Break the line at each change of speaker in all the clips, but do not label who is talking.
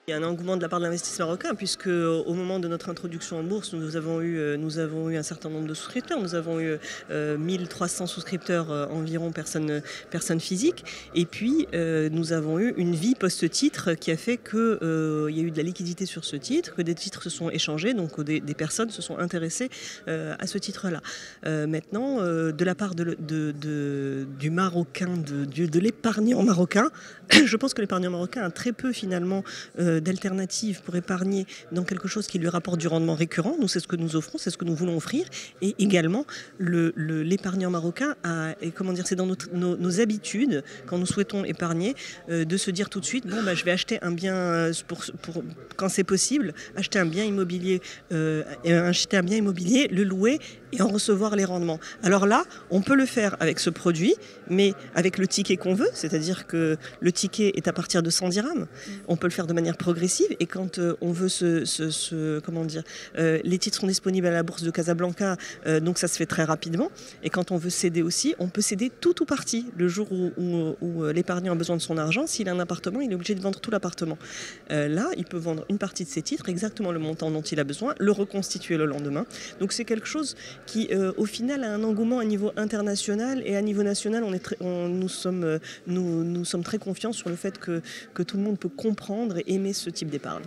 Il y a un engouement de la part de l'investissement marocain puisque au moment de notre introduction en bourse, nous avons eu un certain nombre de souscripteurs. Nous avons eu 1300 souscripteurs environ, personnes physiques. Et puis, nous avons eu une vie post-titre qui a fait qu'il y a eu de la liquidité sur ce titre, que des titres se sont échangés, donc des personnes se sont intéressées à ce titre-là. Maintenant, de la part du Marocain, de l'épargnant marocain, je pense que l'épargnant marocain a très peu finalement d'alternatives pour épargner dans quelque chose qui lui rapporte du rendement récurrent. Nous, c'est ce que nous offrons, c'est ce que nous voulons offrir. Et également, l'épargnant marocain c'est dans nos habitudes, quand nous souhaitons épargner, de se dire tout de suite, je vais acheter un bien, quand c'est possible, acheter un bien immobilier, le louer et en recevoir les rendements. Alors là, on peut le faire avec ce produit, mais avec le ticket qu'on veut, c'est-à-dire que le ticket est à partir de 100 dirhams. On peut le faire de manière progressive et quand on veut les titres sont disponibles à la bourse de Casablanca, donc ça se fait très rapidement. Et quand on veut céder aussi, on peut céder tout ou partie. Le jour où l'épargnant a besoin de son argent, s'il a un appartement, il est obligé de vendre tout l'appartement. Là, il peut vendre une partie de ses titres, exactement le montant dont il a besoin, le reconstituer le lendemain. Donc c'est quelque chose qui, au final, a un engouement à niveau international et à niveau national, nous sommes très confiants sur le fait que tout le monde peut comprendre et aimer ce type d'épargne.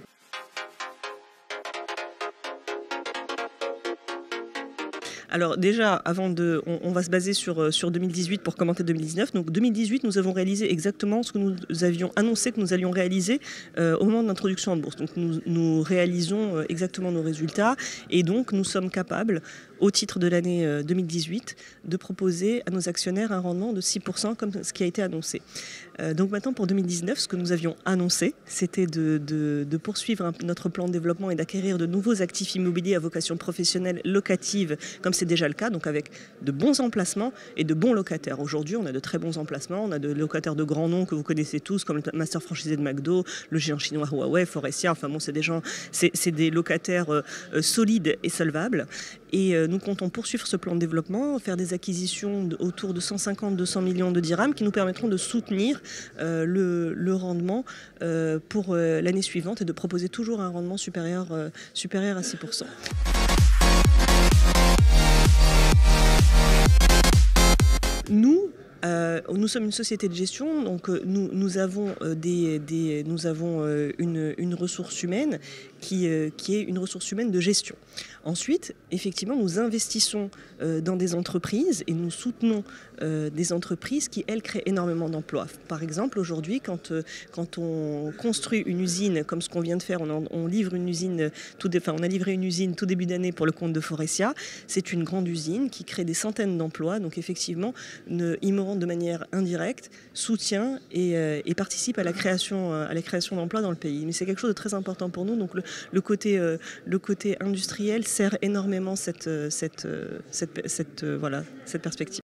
Alors déjà, on va se baser sur 2018 pour commenter 2019. Donc 2018, nous avons réalisé exactement ce que nous avions annoncé que nous allions réaliser au moment de l'introduction en bourse. Donc nous réalisons exactement nos résultats et donc nous sommes capables, au titre de l'année 2018, de proposer à nos actionnaires un rendement de 6% comme ce qui a été annoncé. Donc maintenant pour 2019, ce que nous avions annoncé, c'était de poursuivre notre plan de développement et d'acquérir de nouveaux actifs immobiliers à vocation professionnelle locative, comme c'est déjà le cas, donc avec de bons emplacements et de bons locataires. Aujourd'hui, on a de très bons emplacements, on a de locataires de grands noms que vous connaissez tous, comme le master franchisé de McDo, le géant chinois Huawei, Forestia, c'est des locataires solides et solvables. Et nous comptons poursuivre ce plan de développement, faire des acquisitions autour de 150-200 millions de dirhams qui nous permettront de soutenir le rendement pour l'année suivante et de proposer toujours un rendement supérieur à 6%. Nous sommes une société de gestion, donc nous avons une ressource humaine qui est une ressource humaine de gestion. Ensuite, effectivement, nous investissons dans des entreprises et nous soutenons des entreprises qui, elles, créent énormément d'emplois. Par exemple, aujourd'hui, quand on construit une usine, comme ce qu'on vient de faire, on a livré une usine tout début d'année pour le compte de Forestia. C'est une grande usine qui crée des centaines d'emplois. Donc effectivement, Immoran, de manière indirecte, soutient et participe à la création d'emplois dans le pays. Mais c'est quelque chose de très important pour nous. Donc le côté industriel sert énormément cette perspective.